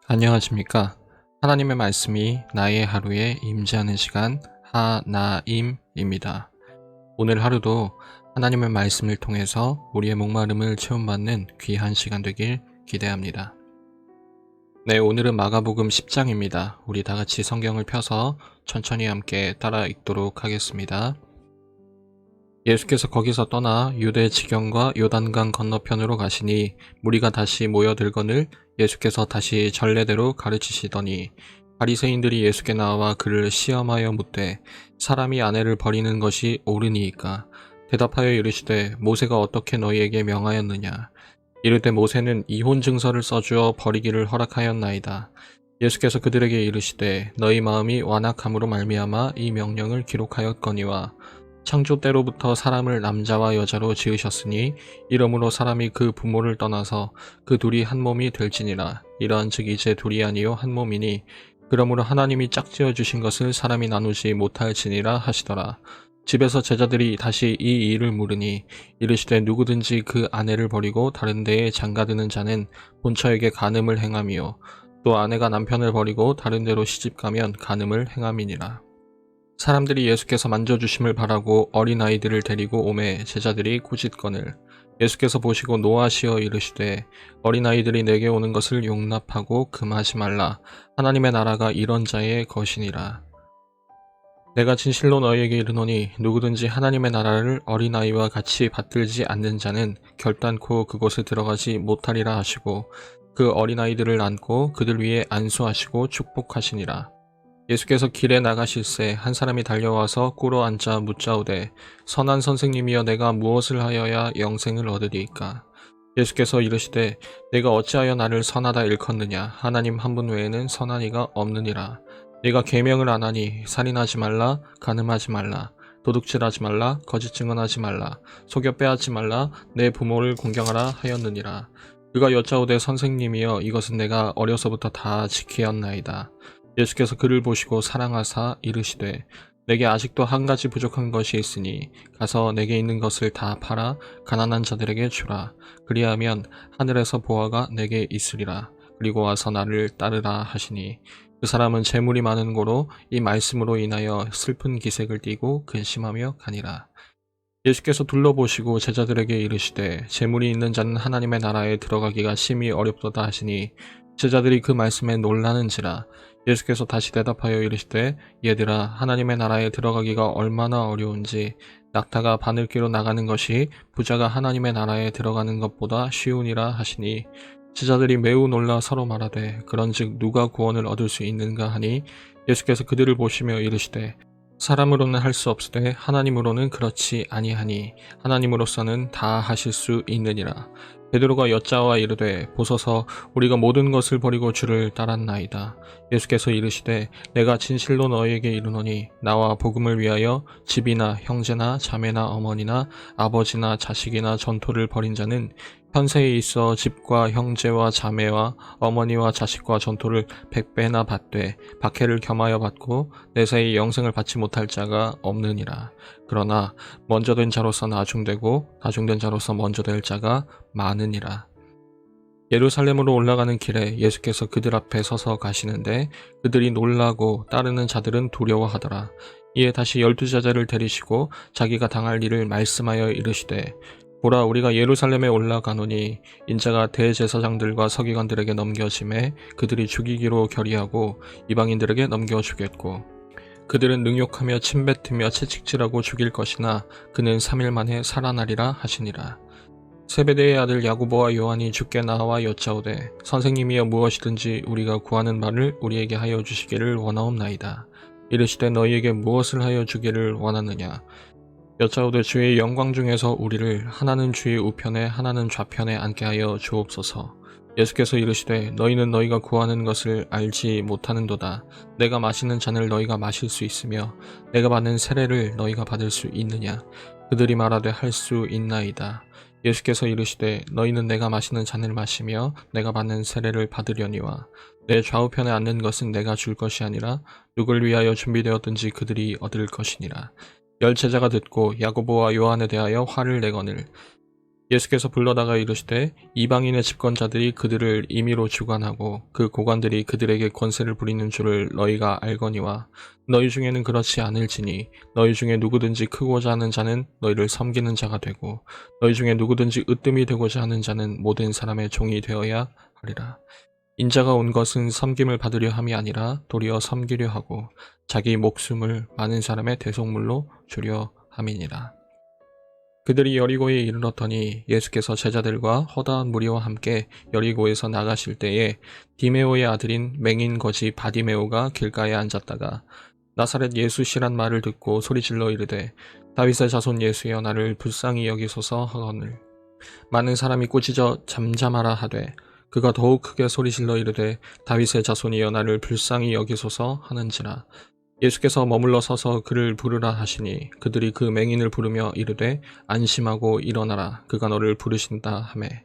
안녕하십니까. 하나님의 말씀이 나의 하루에 임재하는 시간 하나임입니다. 오늘 하루도 하나님의 말씀을 통해서 우리의 목마름을 채움받는 귀한 시간 되길 기대합니다. 네, 오늘은 마가복음 10장입니다. 우리 다 같이 성경을 펴서 천천히 함께 따라 읽도록 하겠습니다. 예수께서 거기서 떠나 유대 지경과 요단강 건너편으로 가시니 무리가 다시 모여들거늘 예수께서 다시 전례대로 가르치시더니 바리새인들이 예수께 나와 그를 시험하여 묻되 사람이 아내를 버리는 것이 옳으니이까 대답하여 이르시되 모세가 어떻게 너희에게 명하였느냐 이르되 모세는 이혼 증서를 써주어 버리기를 허락하였나이다. 예수께서 그들에게 이르시되 너희 마음이 완악함으로 말미암아 이 명령을 기록하였거니와 창조 때로부터 사람을 남자와 여자로 지으셨으니 이러므로 사람이 그 부모를 떠나서 그 둘이 한 몸이 될지니라. 이러한즉 이제 둘이 아니요 한 몸이니 그러므로 하나님이 짝지어 주신 것을 사람이 나누지 못할지니라 하시더라. 집에서 제자들이 다시 이 일을 물으니 이르시되 누구든지 그 아내를 버리고 다른 데에 장가드는 자는 본처에게 간음을 행함이요 또 아내가 남편을 버리고 다른 데로 시집가면 간음을 행함이니라. 사람들이 예수께서 만져주심을 바라고 어린아이들을 데리고 오매 제자들이 꾸짖거늘 예수께서 보시고 노하시어 이르시되 어린아이들이 내게 오는 것을 용납하고 금하지 말라. 하나님의 나라가 이런 자의 것이니라. 내가 진실로 너희에게 이르노니 누구든지 하나님의 나라를 어린아이와 같이 받들지 않는 자는 결단코 그곳에 들어가지 못하리라 하시고 그 어린아이들을 안고 그들 위에 안수하시고 축복하시니라. 예수께서 길에 나가실새 한 사람이 달려와서 꿇어 앉아 묻자오되 선한 선생님이여 내가 무엇을 하여야 영생을 얻으리이까. 예수께서 이르시되 내가 어찌하여 나를 선하다 일컫느냐. 하나님 한 분 외에는 선한 이가 없느니라. 네가 계명을 안 하니 살인하지 말라, 간음하지 말라, 도둑질하지 말라, 거짓 증언하지 말라, 속여 빼앗지 말라, 내 부모를 공경하라 하였느니라. 그가 여짜오되 선생님이여 이것은 내가 어려서부터 다 지키었나이다. 예수께서 그를 보시고 사랑하사 이르시되 내게 아직도 한 가지 부족한 것이 있으니 가서 내게 있는 것을 다 팔아 가난한 자들에게 주라. 그리하면 하늘에서 보화가 내게 있으리라. 그리고 와서 나를 따르라 하시니 그 사람은 재물이 많은 고로 이 말씀으로 인하여 슬픈 기색을 띠고 근심하며 가니라. 예수께서 둘러보시고 제자들에게 이르시되 재물이 있는 자는 하나님의 나라에 들어가기가 심히 어렵도다 하시니 제자들이 그 말씀에 놀라는지라. 예수께서 다시 대답하여 이르시되 얘들아 하나님의 나라에 들어가기가 얼마나 어려운지 낙타가 바늘기로 나가는 것이 부자가 하나님의 나라에 들어가는 것보다 쉬우니라 하시니 제자들이 매우 놀라 서로 말하되 그런즉 누가 구원을 얻을 수 있는가 하니 예수께서 그들을 보시며 이르시되 사람으로는 할 수 없으되 하나님으로는 그렇지 아니하니 하나님으로서는 다 하실 수 있느니라. 베드로가 여짜와 이르되 보소서 우리가 모든 것을 버리고 주를 따랐나이다. 예수께서 이르시되 내가 진실로 너희에게 이르노니 나와 복음을 위하여 집이나 형제나 자매나 어머니나 아버지나 자식이나 전토를 벌인 자는 현세에 있어 집과 형제와 자매와 어머니와 자식과 전토를 100배나 받되 박해를 겸하여 받고 내세의 영생을 받지 못할 자가 없느니라. 그러나 먼저 된 자로서 나중되고 나중된 자로서 먼저 될 자가 많으니라. 예루살렘으로 올라가는 길에 예수께서 그들 앞에 서서 가시는데 그들이 놀라고 따르는 자들은 두려워하더라. 이에 다시 12제자를 데리시고 자기가 당할 일을 말씀하여 이르시되 보라 우리가 예루살렘에 올라가노니 인자가 대제사장들과 서기관들에게 넘겨짐에 그들이 죽이기로 결의하고 이방인들에게 넘겨주겠고 그들은 능욕하며 침뱉으며 채찍질하고 죽일 것이나 그는 3일 만에 살아나리라 하시니라. 세베대의 아들 야고보와 요한이 주께 나와 여짜오되 선생님이여 무엇이든지 우리가 구하는 말을 우리에게 하여 주시기를 원하옵나이다. 이르시되 너희에게 무엇을 하여 주기를 원하느냐. 여짜오되 주의 영광 중에서 우리를 하나는 주의 우편에 하나는 좌편에 앉게 하여 주옵소서. 예수께서 이르시되 너희는 너희가 구하는 것을 알지 못하는도다. 내가 마시는 잔을 너희가 마실 수 있으며 내가 받는 세례를 너희가 받을 수 있느냐. 그들이 말하되 할 수 있나이다. 예수께서 이르시되 너희는 내가 마시는 잔을 마시며 내가 받는 세례를 받으려니와 내 좌우편에 앉는 것은 내가 줄 것이 아니라 누굴 위하여 준비되었든지 그들이 얻을 것이니라. 열 제자가 듣고 야고보와 요한에 대하여 화를 내거늘 예수께서 불러다가 이르시되 이방인의 집권자들이 그들을 임의로 주관하고 그 고관들이 그들에게 권세를 부리는 줄을 너희가 알거니와 너희 중에는 그렇지 않을지니 너희 중에 누구든지 크고자 하는 자는 너희를 섬기는 자가 되고 너희 중에 누구든지 으뜸이 되고자 하는 자는 모든 사람의 종이 되어야 하리라. 인자가 온 것은 섬김을 받으려 함이 아니라 도리어 섬기려 하고 자기 목숨을 많은 사람의 대속물로 주려 함이니라. 그들이 여리고에 이르렀더니 예수께서 제자들과 허다한 무리와 함께 여리고에서 나가실 때에 디메오의 아들인 맹인 거지 바디메오가 길가에 앉았다가 나사렛 예수시란 말을 듣고 소리질러 이르되 다윗의 자손 예수여 나를 불쌍히 여기소서 하거늘 많은 사람이 꾸짖어 잠잠하라 하되 그가 더욱 크게 소리질러 이르되 다윗의 자손이여 나를 불쌍히 여기소서 하는지라. 예수께서 머물러 서서 그를 부르라 하시니 그들이 그 맹인을 부르며 이르되 안심하고 일어나라 그가 너를 부르신다 하매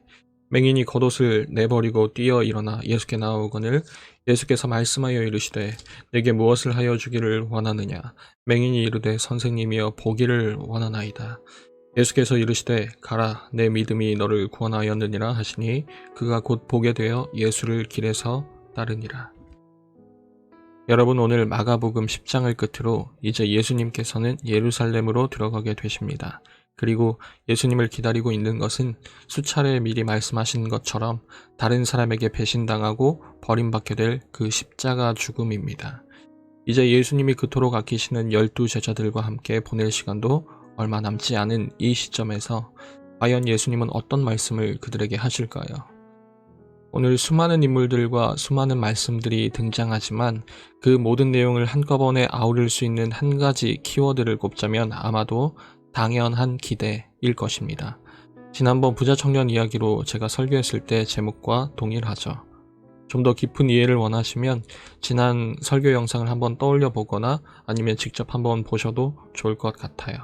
맹인이 겉옷을 내버리고 뛰어 일어나 예수께 나아오거늘 예수께서 말씀하여 이르시되 내게 무엇을 하여 주기를 원하느냐. 맹인이 이르되 선생님이여 보기를 원하나이다. 예수께서 이르시되 가라 내 믿음이 너를 구원하였느니라 하시니 그가 곧 보게 되어 예수를 길에서 따르니라. 여러분, 오늘 마가복음 10장을 끝으로 이제 예수님께서는 예루살렘으로 들어가게 되십니다. 그리고 예수님을 기다리고 있는 것은 수차례 미리 말씀하신 것처럼 다른 사람에게 배신당하고 버림받게 될 그 십자가 죽음입니다. 이제 예수님이 그토록 아끼시는 12 제자들과 함께 보낼 시간도 얼마 남지 않은 이 시점에서 과연 예수님은 어떤 말씀을 그들에게 하실까요? 오늘 수많은 인물들과 수많은 말씀들이 등장하지만 그 모든 내용을 한꺼번에 아우를 수 있는 한 가지 키워드를 꼽자면 아마도 당연한 기대일 것입니다. 지난번 부자 청년 이야기로 제가 설교했을 때 제목과 동일하죠. 좀 더 깊은 이해를 원하시면 지난 설교 영상을 한번 떠올려 보거나 아니면 직접 한번 보셔도 좋을 것 같아요.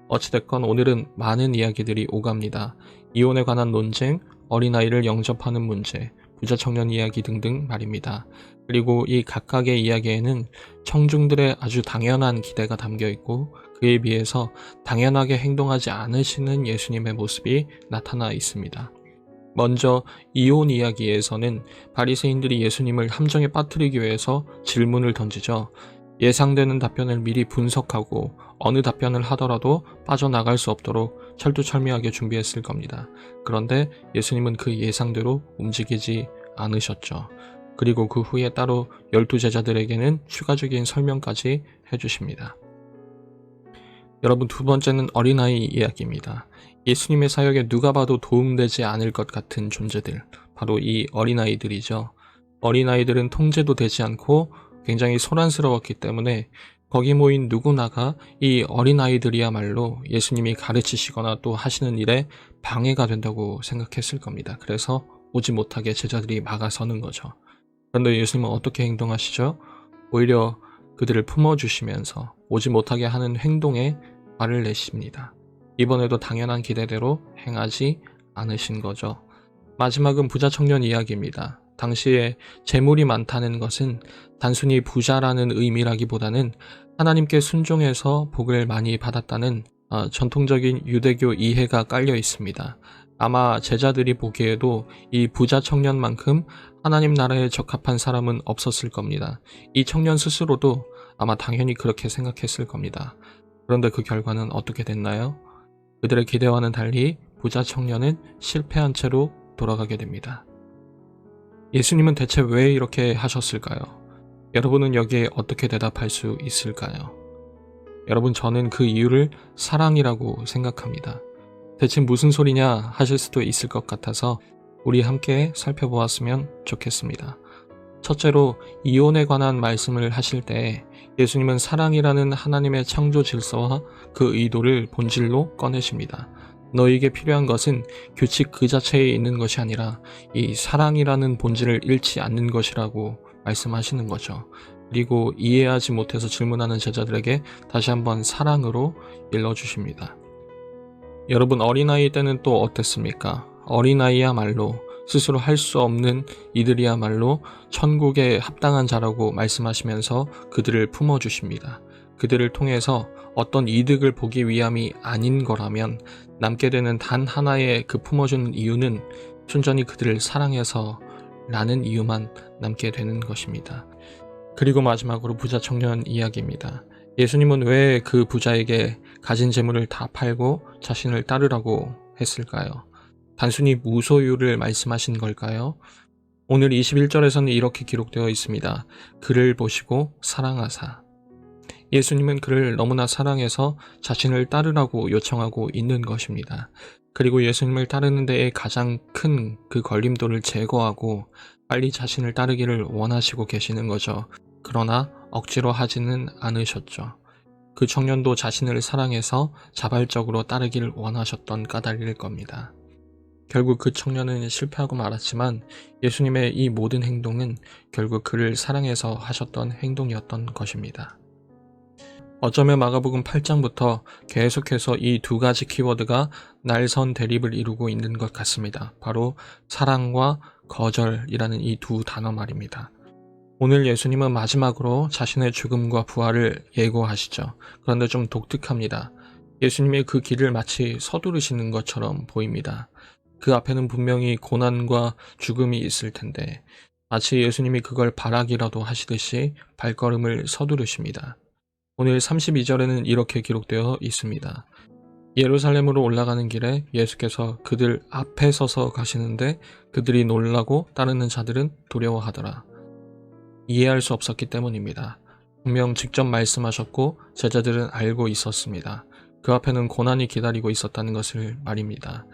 어찌됐건 오늘은 많은 이야기들이 오갑니다. 이혼에 관한 논쟁, 어린아이를 영접하는 문제, 부자 청년 이야기 등등 말입니다. 그리고 이 각각의 이야기에는 청중들의 아주 당연한 기대가 담겨 있고 그에 비해서 당연하게 행동하지 않으시는 예수님의 모습이 나타나 있습니다. 먼저 이혼 이야기에서는 바리새인들이 예수님을 함정에 빠뜨리기 위해서 질문을 던지죠. 예상되는 답변을 미리 분석하고 어느 답변을 하더라도 빠져나갈 수 없도록 철두철미하게 준비했을 겁니다. 그런데 예수님은 그 예상대로 움직이지 않으셨죠. 그리고 그 후에 따로 12 제자들에게는 추가적인 설명까지 해주십니다. 여러분, 두 번째는 어린아이 이야기입니다. 예수님의 사역에 누가 봐도 도움되지 않을 것 같은 존재들, 바로 이 어린아이들이죠. 어린아이들은 통제도 되지 않고 굉장히 소란스러웠기 때문에 거기 모인 누구나가 이 어린아이들이야말로 예수님이 가르치시거나 또 하시는 일에 방해가 된다고 생각했을 겁니다. 그래서 오지 못하게 제자들이 막아서는 거죠. 그런데 예수님은 어떻게 행동하시죠? 오히려 그들을 품어주시면서 오지 못하게 하는 행동에 화를 내십니다. 이번에도 당연한 기대대로 행하지 않으신 거죠. 마지막은 부자 청년 이야기입니다. 당시에 재물이 많다는 것은 단순히 부자라는 의미라기보다는 하나님께 순종해서 복을 많이 받았다는 전통적인 유대교 이해가 깔려 있습니다. 아마 제자들이 보기에도 이 부자 청년만큼 하나님 나라에 적합한 사람은 없었을 겁니다. 이 청년 스스로도 아마 당연히 그렇게 생각했을 겁니다. 그런데 그 결과는 어떻게 됐나요? 그들의 기대와는 달리 부자 청년은 실패한 채로 돌아가게 됩니다. 예수님은 대체 왜 이렇게 하셨을까요? 여러분은 여기에 어떻게 대답할 수 있을까요? 여러분, 저는 그 이유를 사랑이라고 생각합니다. 대체 무슨 소리냐 하실 수도 있을 것 같아서 우리 함께 살펴보았으면 좋겠습니다. 첫째로 이혼에 관한 말씀을 하실 때 예수님은 사랑이라는 하나님의 창조 질서와 그 의도를 본질로 꺼내십니다. 너에게 필요한 것은 규칙 그 자체에 있는 것이 아니라 이 사랑이라는 본질을 잃지 않는 것이라고 말씀하시는 거죠. 그리고 이해하지 못해서 질문하는 제자들에게 다시 한번 사랑으로 일러주십니다. 여러분, 어린아이 때는 또 어땠습니까? 어린아이야말로 스스로 할 수 없는 이들이야말로 천국에 합당한 자라고 말씀하시면서 그들을 품어주십니다. 그들을 통해서 어떤 이득을 보기 위함이 아닌 거라면 남게 되는 단 하나의 그 품어주는 이유는 순전히 그들을 사랑해서 라는 이유만 남게 되는 것입니다. 그리고 마지막으로 부자 청년 이야기입니다. 예수님은 왜 그 부자에게 가진 재물을 다 팔고 자신을 따르라고 했을까요? 단순히 무소유를 말씀하신 걸까요? 오늘 21절에서는 이렇게 기록되어 있습니다. 그를 보시고 사랑하사. 예수님은 그를 너무나 사랑해서 자신을 따르라고 요청하고 있는 것입니다. 그리고 예수님을 따르는 데에 가장 큰 그 걸림돌을 제거하고 빨리 자신을 따르기를 원하시고 계시는 거죠. 그러나 억지로 하지는 않으셨죠. 그 청년도 자신을 사랑해서 자발적으로 따르기를 원하셨던 까닭일 겁니다. 결국 그 청년은 실패하고 말았지만 예수님의 이 모든 행동은 결국 그를 사랑해서 하셨던 행동이었던 것입니다. 어쩌면 마가복음 8장부터 계속해서 이 두 가지 키워드가 날선 대립을 이루고 있는 것 같습니다. 바로 사랑과 거절이라는 이 두 단어 말입니다. 오늘 예수님은 마지막으로 자신의 죽음과 부활을 예고하시죠. 그런데 좀 독특합니다. 예수님의 그 길을 마치 서두르시는 것처럼 보입니다. 그 앞에는 분명히 고난과 죽음이 있을 텐데 마치 예수님이 그걸 바라기라도 하시듯이 발걸음을 서두르십니다. 오늘 32절에는 이렇게 기록되어 있습니다. 예루살렘으로 올라가는 길에 예수께서 그들 앞에 서서 가시는데 그들이 놀라고 따르는 자들은 두려워하더라. 이해할 수 없었기 때문입니다. 분명 직접 말씀하셨고 제자들은 알고 있었습니다. 그 앞에는 고난이 기다리고 있었다는 것을 말입니다.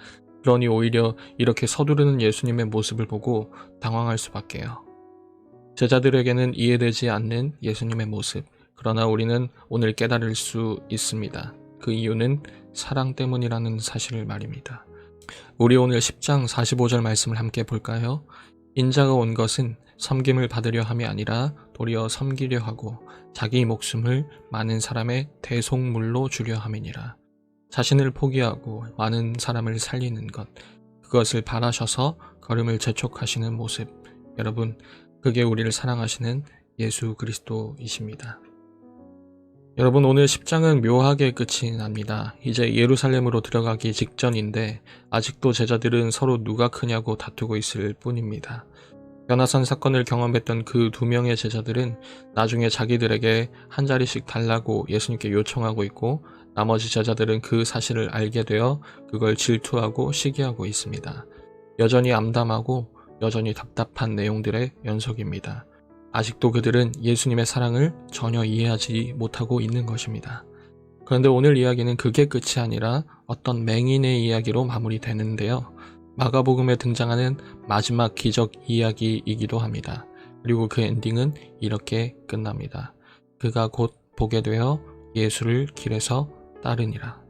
그러니 오히려 이렇게 서두르는 예수님의 모습을 보고 당황할 수밖에요. 제자들에게는 이해되지 않는 예수님의 모습. 그러나 우리는 오늘 깨달을 수 있습니다. 그 이유는 사랑 때문이라는 사실을 말입니다. 우리 오늘 10장 45절 말씀을 함께 볼까요? 인자가 온 것은 섬김을 받으려 함이 아니라 도리어 섬기려 하고 자기 목숨을 많은 사람의 대속물로 주려 함이니라. 자신을 포기하고 많은 사람을 살리는 것, 그것을 바라셔서 걸음을 재촉하시는 모습. 여러분, 그게 우리를 사랑하시는 예수 그리스도이십니다. 여러분, 오늘 10장은 묘하게 끝이 납니다. 이제 예루살렘으로 들어가기 직전인데 아직도 제자들은 서로 누가 크냐고 다투고 있을 뿐입니다. 변화산 사건을 경험했던 그 두 명의 제자들은 나중에 자기들에게 한 자리씩 달라고 예수님께 요청하고 있고 나머지 제자들은 그 사실을 알게 되어 그걸 질투하고 시기하고 있습니다. 여전히 암담하고 여전히 답답한 내용들의 연속입니다. 아직도 그들은 예수님의 사랑을 전혀 이해하지 못하고 있는 것입니다. 그런데 오늘 이야기는 그게 끝이 아니라 어떤 맹인의 이야기로 마무리되는데요. 마가복음에 등장하는 마지막 기적 이야기이기도 합니다. 그리고 그 엔딩은 이렇게 끝납니다. 그가 곧 보게 되어 예수를 길에서 따르니라.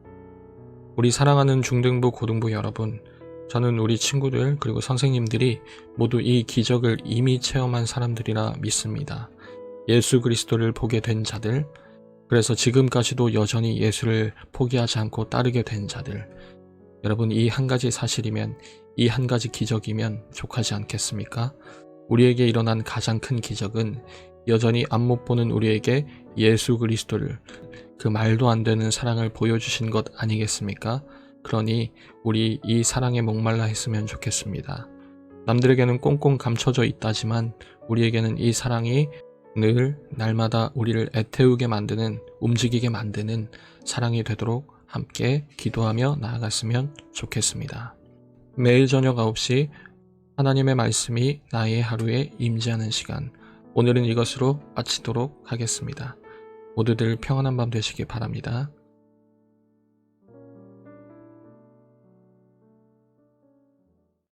우리 사랑하는 중등부 고등부 여러분, 저는 우리 친구들 그리고 선생님들이 모두 이 기적을 이미 체험한 사람들이라 믿습니다. 예수 그리스도를 보게 된 자들, 그래서 지금까지도 여전히 예수를 포기하지 않고 따르게 된 자들. 여러분, 이 한 가지 사실이면, 이 한 가지 기적이면 족하지 않겠습니까? 우리에게 일어난 가장 큰 기적은 여전히 앞못 보는 우리에게 예수 그리스도를, 그 말도 안 되는 사랑을 보여주신 것 아니겠습니까? 그러니 우리 이 사랑에 목말라 했으면 좋겠습니다. 남들에게는 꽁꽁 감춰져 있다지만 우리에게는 이 사랑이 늘 날마다 우리를 애태우게 만드는, 움직이게 만드는 사랑이 되도록 함께 기도하며 나아갔으면 좋겠습니다. 매일 저녁 9시 하나님의 말씀이 나의 하루에 임재하는 시간, 오늘은 이것으로 마치도록 하겠습니다. 모두들 평안한 밤 되시기 바랍니다.